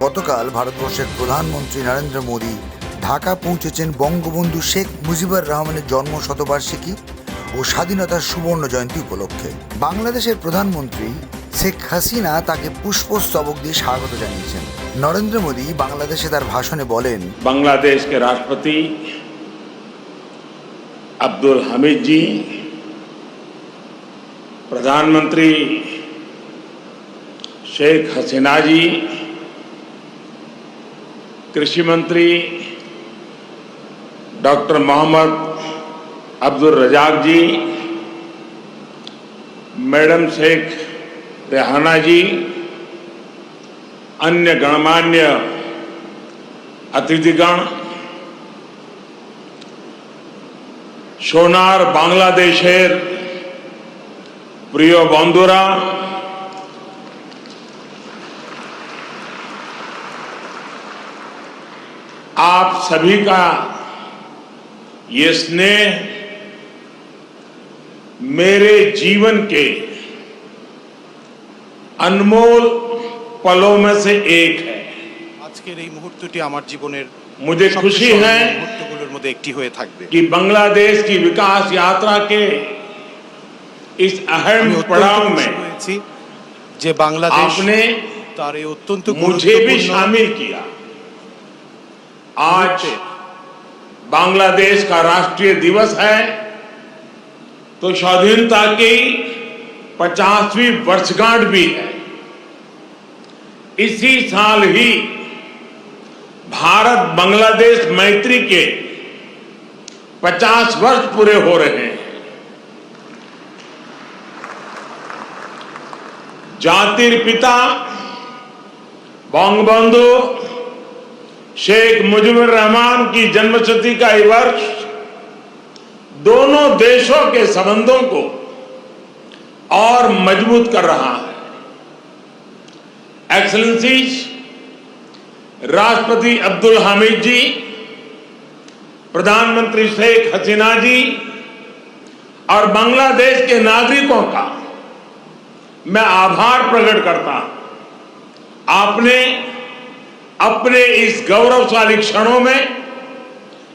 গতকাল ভারতবর্ষের প্রধানমন্ত্রী নরেন্দ্র মোদী ঢাকা পৌঁছেছেন বঙ্গবন্ধু শেখ মুজিবুর রহমানের জন্ম শতবার্ষিকী ও স্বাধীনতার সুবর্ণ জয়ন্তী উপলক্ষে। বাংলাদেশের প্রধানমন্ত্রী শেখ হাসিনা তাকে পুষ্পস্তবক দিয়ে স্বাগত জানিয়েছেন। নরেন্দ্র মোদী বাংলাদেশে তার ভাষণে বলেন, बांग्लादेश के राष्ट्रपति अब्दुल हमीद जी, प्रधानमंत्री शेख हसीना जी, कृषि मंत्री डॉक्टर मोहम्मद अब्दुल रजाक जी, मैडम शेख रेहाना जी, अन्य गणमान्य अतिथिगण, सोनार बांग्लादेशेर प्रिय बंधुरा, आप सभी का ये स्नेह मेरे जीवन के अनमोल पलों में से एक है। আজকের এই মুহূর্তটি আমার জীবনের मुझे खुशी है মুহূর্তগুলোর মধ্যে একটি হয়ে থাকবে कि बांग्लादेश की विकास यात्रा के इस अहम पड़ाव में যে বাংলাদেশ आपने তার এই অত্যন্ত मुझे भी शामिल किया। आज बांग्लादेश का राष्ट्रीय दिवस है तो स्वाधीनता की 50वीं वर्षगांठ भी है। इसी साल ही भारत बांग्लादेश मैत्री के 50 वर्ष पूरे हो रहे हैं। जातिर पिता बंगबंधु शेख मुजीबुर रहमान की जन्मशती का ये वर्ष दोनों देशों के संबंधों को और मजबूत कर रहा है। एक्सेलेंसीज, राष्ट्रपति अब्दुल हामिद जी, प्रधानमंत्री शेख हसीना जी और बांग्लादेश के नागरिकों का मैं आभार प्रकट करता हूं। आपने अपने इस गौरवशाली क्षणों में,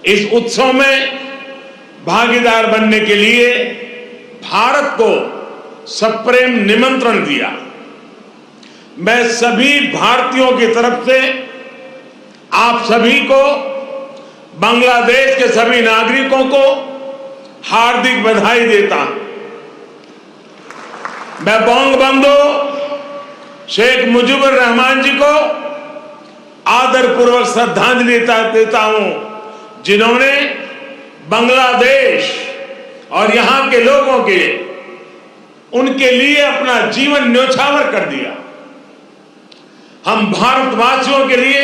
इस उत्सव में भागीदार बनने के लिए भारत को सप्रेम निमंत्रण दिया। मैं सभी भारतीयों की तरफ से आप सभी को, बांग्लादेश के सभी नागरिकों को हार्दिक बधाई देता हूं। मैं बंगबंधु शेख मुजीबुर रहमान जी को आदरपूर्वक श्रद्धांजलि देता हूं, जिन्होंने बांग्लादेश और यहां के लोगों के उनके लिए अपना जीवन न्योछावर कर दिया। हम भारतवासियों के लिए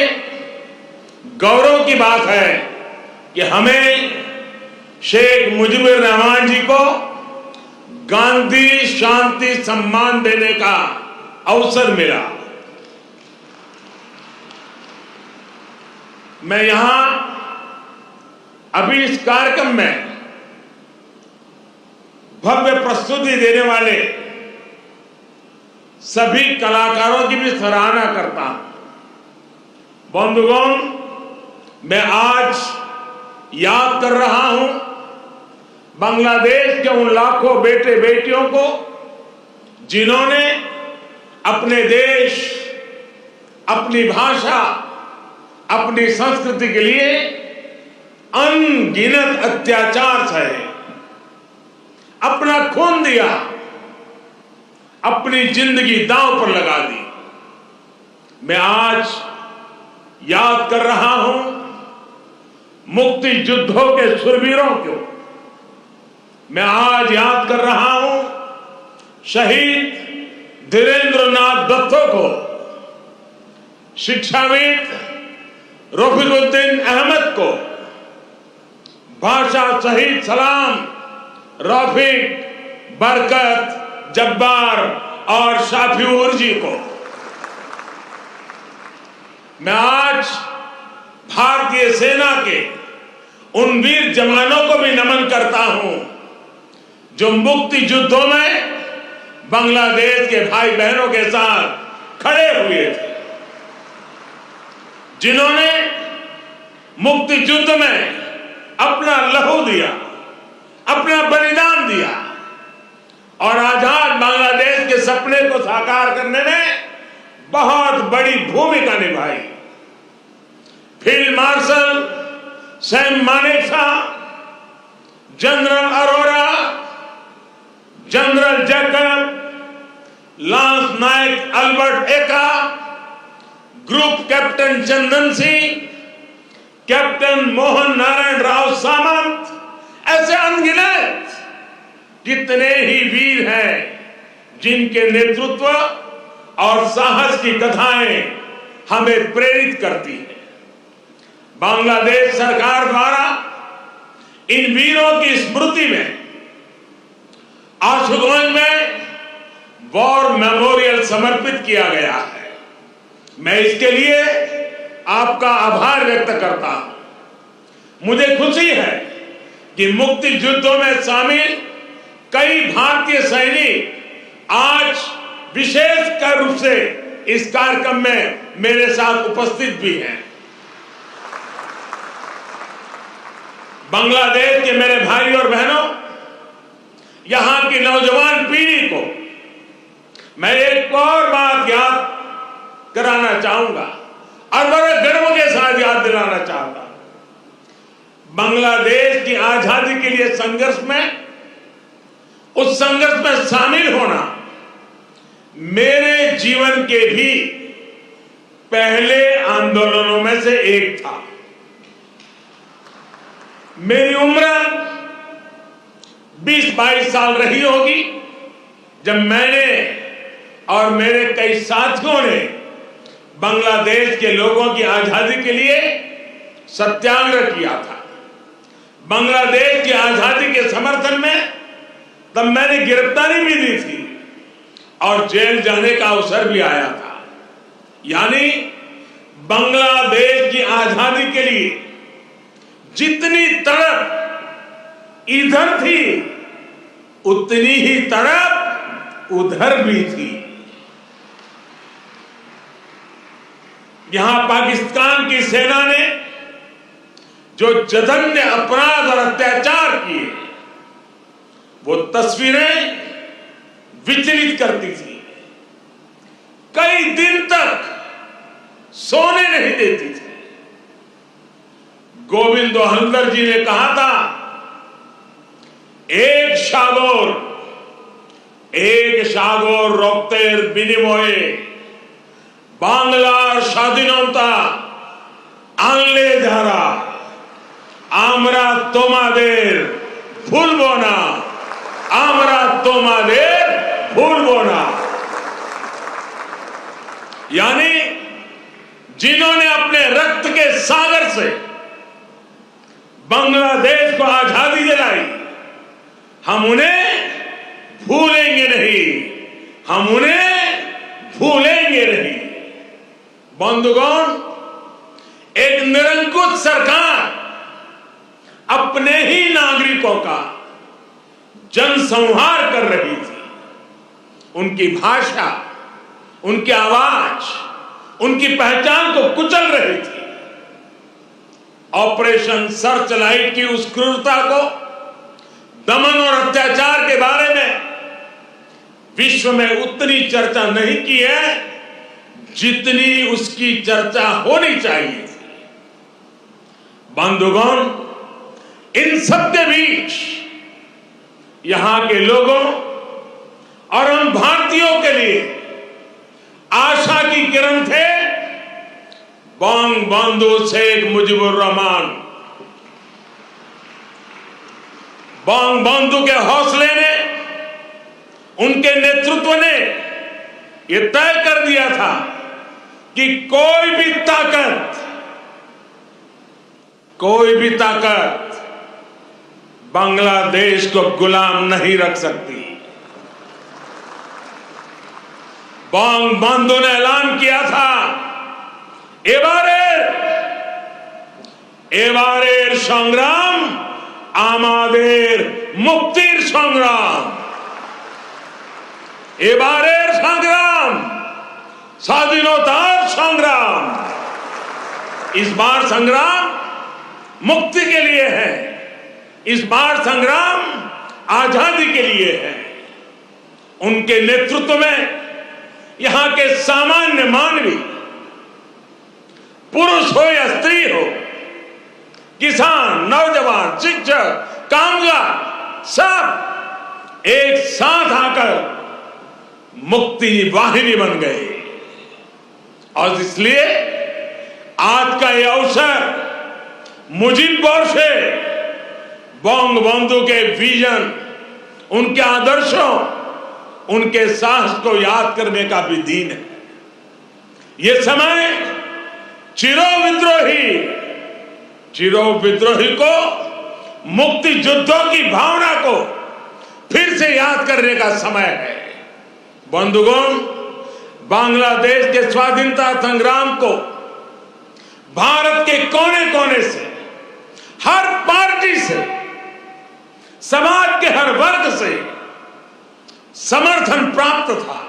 गौरव की बात है कि हमें शेख मुजीबुर रहमान जी को गांधी शांति सम्मान देने का अवसर मिला। मैं यहां अभी इस कार्यक्रम में भव्य प्रस्तुति देने वाले सभी कलाकारों की भी सराहना करता हूं। बंधुगण, मैं आज याद कर रहा हूं बांग्लादेश के उन लाखों बेटे बेटियों को जिन्होंने अपने देश, अपनी भाषा, अपनी संस्कृति के लिए अनगिनत अत्याचार सहे, अपना खून दिया, अपनी जिंदगी दांव पर लगा दी। मैं आज याद कर रहा हूं मुक्ति युद्धों के शूरवीरों को। मैं आज याद कर रहा हूं शहीद धीरेन्द्रनाथ दत्तो को, शिक्षाविद रफीकुद्दीन अहमद को, भाषा शहीद सलाम, रफीक, बरकत, जब्बार और शाफिऊर जी को। मैं आज भारतीय सेना के उन वीर जवानों को भी नमन करता हूं जो मुक्ति युद्धों में बांग्लादेश के भाई बहनों के साथ खड़े हुए थे। जिन्होंने मुक्ति युद्ध में अपना लहू दिया, अपना बलिदान दिया और आजाद बांग्लादेश के सपने को साकार करने में बहुत बड़ी भूमिका निभाई। Field marshal Sam Manekshaw, general Arora, general Jacob, lance Naik Albert Ekka, group captain Chandan Singh, captain Mohan Narayan Rao Samant, ऐसे अनगिनत कितने ही वीर हैं जिनके नेतृत्व और साहस की कथाएं हमें प्रेरित करती हैं। बांग्लादेश सरकार द्वारा इन वीरों की स्मृति में आशुगंज में वॉर मेमोरियल समर्पित किया गया है। मैं इसके लिए आपका आभार व्यक्त करता हूं। मुझे खुशी है कि मुक्ति युद्धों में शामिल कई भारतीय सैनिक आज विशेष रूप से इस कार्यक्रम में मेरे साथ उपस्थित भी हैं। बांग्लादेश के मेरे भाई और बहनों, यहां की नौजवान पीढ़ी को मैं एक और बात याद कराना चाहूंगा और बड़े गर्व के साथ याद दिलाना चाहता हूं। बांग्लादेश की आजादी के लिए संघर्ष में, उस संघर्ष में शामिल होना मेरे जीवन के भी पहले आंदोलनों में से एक था। मेरी उम्र 20-22 साल रही होगी जब मैंने और मेरे कई साथियों ने बांग्लादेश के लोगों की आजादी के लिए सत्याग्रह किया था। बांग्लादेश की आजादी के समर्थन में तब मैंने गिरफ्तारी भी दी थी और जेल जाने का अवसर भी आया था। यानी बांग्लादेश की आजादी के लिए जितनी तड़प इधर थी उतनी ही तड़प उधर भी थी। यहां पाकिस्तान की सेना ने जो जघन्य अपराध और अत्याचार किए, वो तस्वीरें विचलित करती थी। कई दिन तक सोने नहीं देती थी। गोविंदो हल्दर जी ने कहा था, एक সাগর রক্তের বিনিময়ে বাংলার স্বাধীনতা আনলে যারা, আমরা তোমাদের ভুলবো না, আমরা তোমাদের ভুলবো না। यानी जिन्होंने अपने रक्त के सागर से बांग्लादेश को आजादी दिलाई, हम उन्हें भूलेंगे नहीं, हम उन्हें भूलेंगे नहीं। बंधुगण, एक निरंकुश सरकार अपने ही नागरिकों का जनसंहार कर रही थी। उनकी भाषा, उनकी आवाज, उनकी पहचान को कुचल रही थी। ऑपरेशन सर्चलाइट की उस क्रूरता को, दमन और अत्याचार के बारे में विश्व में उतनी चर्चा नहीं की है जितनी उसकी चर्चा होनी चाहिए थी। बंधुगण, इन सब के बीच यहां के लोगों और हम भारतीयों के लिए आशा की किरण थे बंगबंधु शेख मुजीबुर रहमान। बंगबंधु के हौसले ने, उनके नेतृत्व ने यह तय कर दिया था कि कोई भी ताकत बांग्लादेश को गुलाम नहीं रख सकती। बंगबंधु ने ऐलान किया था, এবারের সংগ্রাম আমাদের মুক্তির সংগ্রাম। এবারের সংগ্রাম স্বাধীনতার সংগ্রাম। इस बार संग्राम मुक्ति के लिए है, इस बार संग्राम आजादी के लिए है। उनके नेतृत्व में यहां के सामान्य मानवी, पुरुष हो या स्त्री हो, किसान, नौजवान, शिक्षक, कामगार, सब एक साथ आकर मुक्ति वाहिनी बन गए। और इसलिए आज का यह अवसर मुजीब बोरसे बंगबंधु के विजन, उनके आदर्शों, उनके साहस को याद करने का भी दिन है। यह समय चिरो विद्रोही को, मुक्ति युद्धों की भावना को फिर से याद करने का समय है। बंधुगण, बांग्लादेश के स्वाधीनता संग्राम को भारत के कोने कोने से, हर पार्टी से, समाज के हर वर्ग से समर्थन प्राप्त था।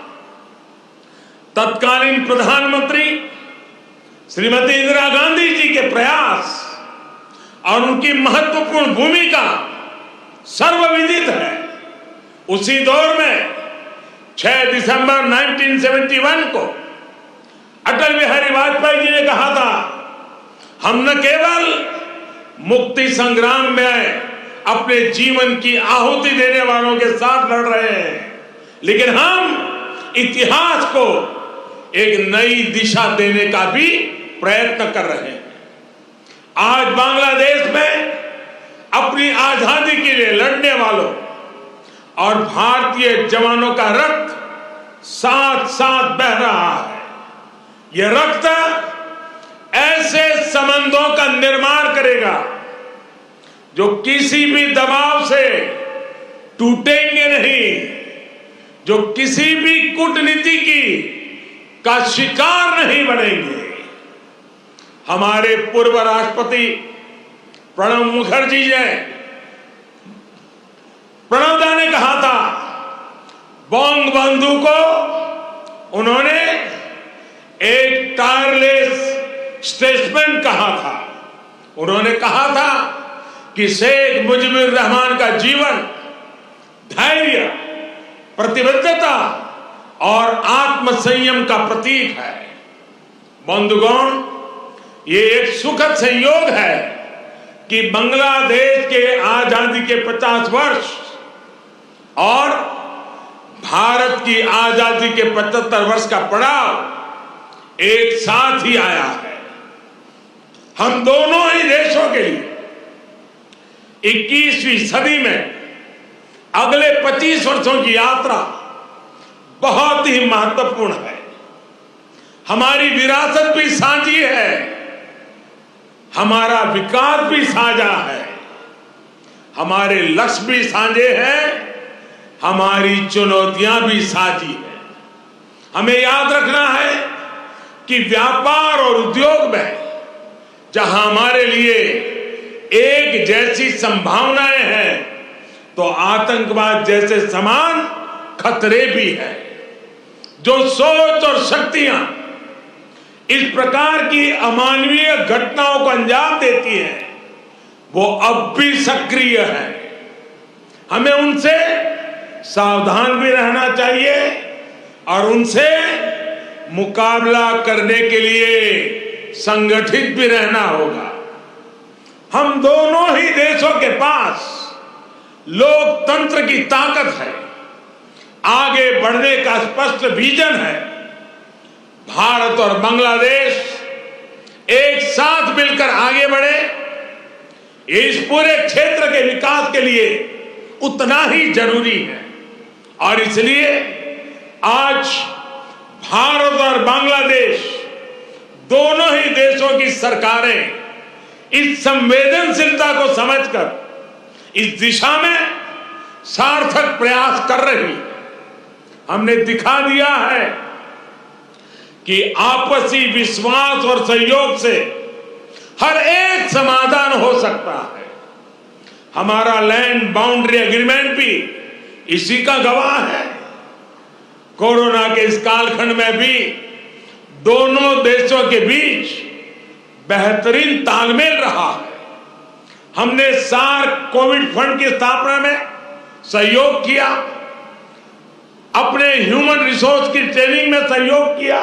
तत्कालीन प्रधानमंत्री श्रीमती इंदिरा गांधी जी के प्रयास और उनकी महत्वपूर्ण भूमिका सर्वविदित है। उसी दौर में 6 दिसंबर 1971 को अटल बिहारी वाजपेयी जी ने कहा था, हम न केवल मुक्ति संग्राम में अपने जीवन की आहुति देने वालों के साथ लड़ रहे हैं, लेकिन हम इतिहास को एक नई दिशा देने का भी प्रयत्न कर रहे हैं। आज बांग्लादेश में अपनी आजादी के लिए लड़ने वालों और भारतीय जवानों का रक्त साथ साथ बह रहा है। यह रक्त ऐसे संबंधों का निर्माण करेगा जो किसी भी दबाव से टूटेंगे नहीं, जो किसी भी कूटनीति का शिकार नहीं बनेंगे। हमारे पूर्व राष्ट्रपति प्रणब मुखर्जी जी, प्रणबदा ने कहा था, बंगबंधु को उन्होंने एक टायरलेस स्टेटमेंट कहा था। उन्होंने कहा था कि शेख मुजीबुर रहमान का जीवन धैर्य, प्रतिबद्धता और आत्मसंयम का प्रतीक है। बंधुगण, ये एक सुखद संयोग है कि बांग्लादेश के आजादी के 50 वर्ष और भारत की आजादी के 75 वर्ष का पड़ाव एक साथ ही आया है। हम दोनों ही देशों के लिए 21वीं सदी में अगले 25 वर्षों की यात्रा बहुत ही महत्वपूर्ण है। हमारी विरासत भी साझी है, हमारा विकास भी साझा है, हमारे लक्ष्य भी साझे हैं, हमारी चुनौतियां भी साझी है। हमें याद रखना है कि व्यापार और उद्योग में जहां हमारे लिए एक जैसी संभावनाएं हैं, तो आतंकवाद जैसे समान खतरे भी हैं। जो सोच और शक्तियां इस प्रकार की अमानवीय घटनाओं को अंजाम देती हैं, वो अब भी सक्रिय है। हमें उनसे सावधान भी रहना चाहिए और उनसे मुकाबला करने के लिए संगठित भी रहना होगा। हम दोनों ही देशों के पास लोकतंत्र की ताकत है, आगे बढ़ने का स्पष्ट विजन है। भारत और बांग्लादेश एक साथ मिलकर आगे बढ़े, इस पूरे क्षेत्र के विकास के लिए उतना ही जरूरी है। और इसलिए आज भारत और बांग्लादेश दोनों ही देशों की सरकारें इस संवेदनशीलता को समझकर इस दिशा में सार्थक प्रयास कर रही है। हमने दिखा दिया है कि आपसी विश्वास और सहयोग से हर एक समाधान हो सकता है। हमारा लैंड बाउंड्री एग्रीमेंट भी इसी का गवाह है। कोरोना के इस कालखंड में भी दोनों देशों के बीच बेहतरीन तालमेल रहा है। हमने सार्क कोविड फंड की स्थापना में सहयोग किया, अपने ह्यूमन रिसोर्स की ट्रेनिंग में सहयोग किया।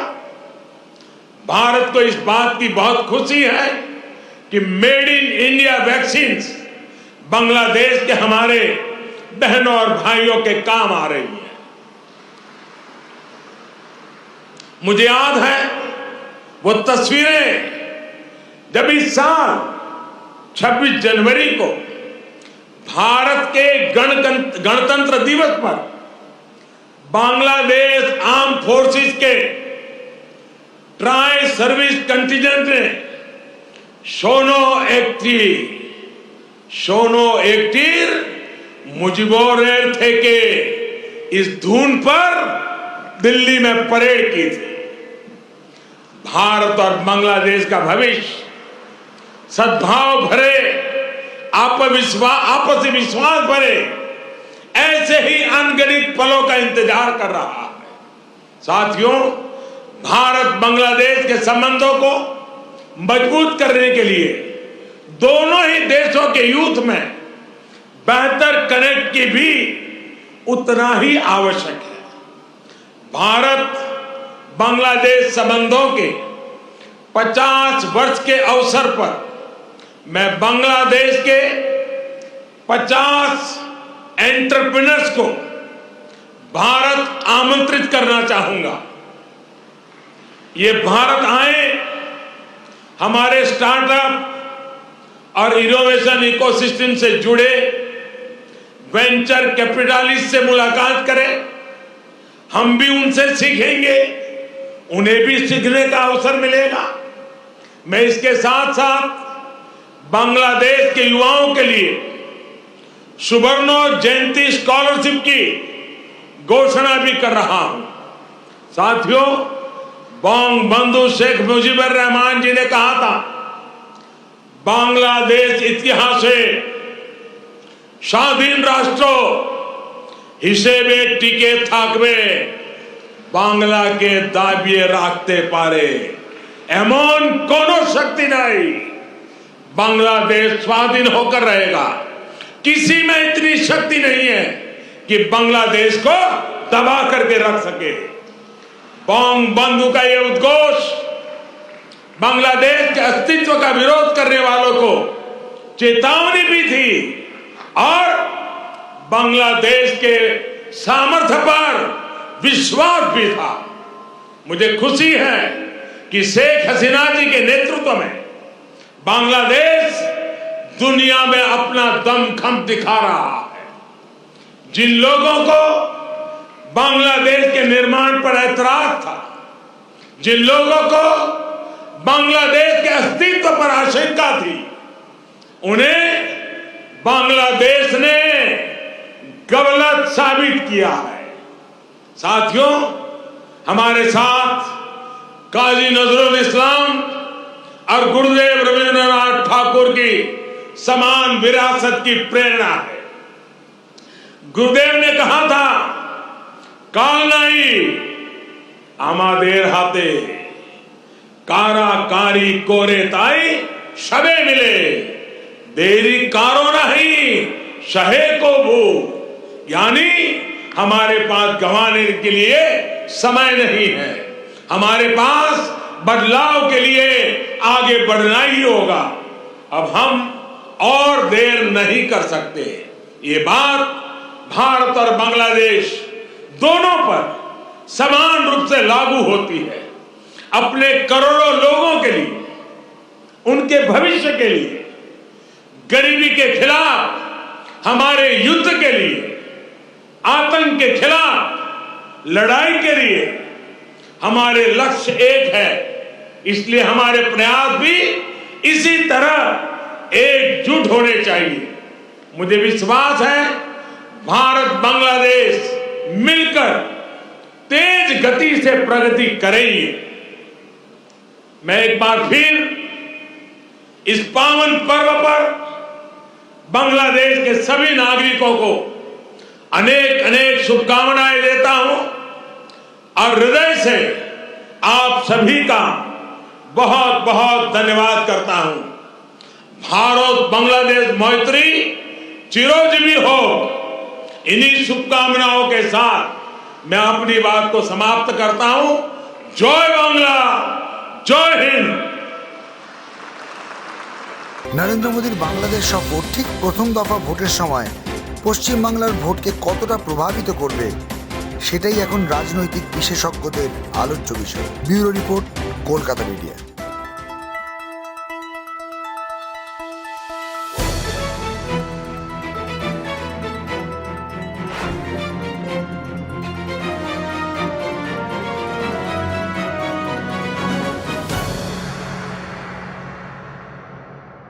भारत को इस बात की बहुत खुशी है कि made in India vaccine Bangladesh के हमारे बहनों और भाइयों के काम आ रही है। मुझे याद है वो तस्वीरें जब इस साल 26 जनवरी को भारत के गणतंत्र दिवस पर बांग्लादेश आर्म फोर्सेस के ट्राई सर्विस कंटिजेंट ने शोनो एक्टिर मुजिबोर थे के इस धुन पर दिल्ली में परेड की थी। भारत और बांग्लादेश का भविष्य सद्भाव भरे, आपसी विश्वास भरे ऐसे ही अनगिनत पलों का इंतजार कर रहा है। साथियों, भारत बांग्लादेश के संबंधों को मजबूत करने के लिए दोनों ही देशों के यूथ में बेहतर कनेक्ट की भी उतना ही आवश्यक है। भारत बांग्लादेश संबंधों के 50 वर्ष के अवसर पर मैं बांग्लादेश के 50 एंटरप्रेन्योर्स को भारत आमंत्रित करना चाहूंगा। ये भारत आए, हमारे स्टार्टअप और इनोवेशन इकोसिस्टम से जुड़े वेंचर कैपिटलिस्ट से मुलाकात करें। हम भी उनसे सीखेंगे, उन्हें भी सीखने का अवसर मिलेगा। मैं इसके साथ साथ बांग्लादेश के युवाओं के लिए सुवर्णो जयंती स्कॉलरशिप की घोषणा भी कर रहा हूं। साथियों, बंगबंधु शेख मुजीबुर रहमान जी ने कहा था, बांग्लादेश इतिहासे স্বাধীন রাষ্ট্র হিসেবে টিকে থাকবে বাংলাকে দাবিয়ে রাখতে পারে এমন কোন শক্তি নাই। बांग्लादेश स्वाधीन होकर रहेगा। किसी में इतनी शक्ति नहीं है कि बांग्लादेश को दबा करके रख सके। बंगबंधु का यह उद्घोष बांग्लादेश के अस्तित्व का विरोध करने वालों को चेतावनी भी थी और बांग्लादेश के सामर्थ्य पर विश्वास भी था। मुझे खुशी है कि शेख हसीना जी के नेतृत्व में बांग्लादेश दुनिया में अपना दमखम दिखा रहा है। जिन लोगों को बांग्लादेश के निर्माण पर ऐतराज था, जिन लोगों को बांग्लादेश के अस्तित्व पर आशंका थी, उन्हें बांग्लादेश ने गलत साबित किया है। साथियों, हमारे साथ काजी नजरुल इस्लाम और गुरुदेव रविंद्रनाथ ठाकुर की समान विरासत की प्रेरणा है। गुरुदेव ने कहा था, काल नहीं आमादेर हाथे काराकारी कोरे ताई शबे मिले देरी कारो नहीं शहे को भू। यानी हमारे पास गंवाने के लिए समय नहीं है, हमारे पास बदलाव के लिए आगे बढ़ना ही होगा। अब हम और देर नहीं कर सकते। ये बात भारत और बांग्लादेश दोनों पर समान रूप से लागू होती है। अपने करोड़ों लोगों के लिए, उनके भविष्य के लिए, गरीबी के खिलाफ हमारे युद्ध के लिए, आतंक के खिलाफ लड़ाई के लिए हमारे लक्ष्य एक है। इसलिए हमारे प्रयास भी इसी तरह एकजुट होने चाहिए। मुझे विश्वास है भारत बांग्लादेश मिलकर तेज गति से प्रगति करेंगे। मैं एक बार फिर इस पावन पर्व पर बांग्लादेश के सभी नागरिकों को अनेक अनेक शुभकामनाएं देता हूं और हृदय से आप सभी का बहुत बहुत धन्यवाद करता हूं। भारत बांग्लादेश मैत्री चिरंजीवी हो। इन्हीं शुभकामनाओं के साथ मैं अपनी बात को समाप्त करता हूं। जय बांग्ला, जय हिंद। নরেন্দ্র মোদীর বাংলাদেশ সফর ঠিক প্রথম দফা ভোটের সময় পশ্চিমবাংলার ভোটকে কতটা প্রভাবিত করবে সেটাই এখন রাজনৈতিক বিশেষজ্ঞদের আলোচ্য বিষয়। Bureau report, Kolkata media.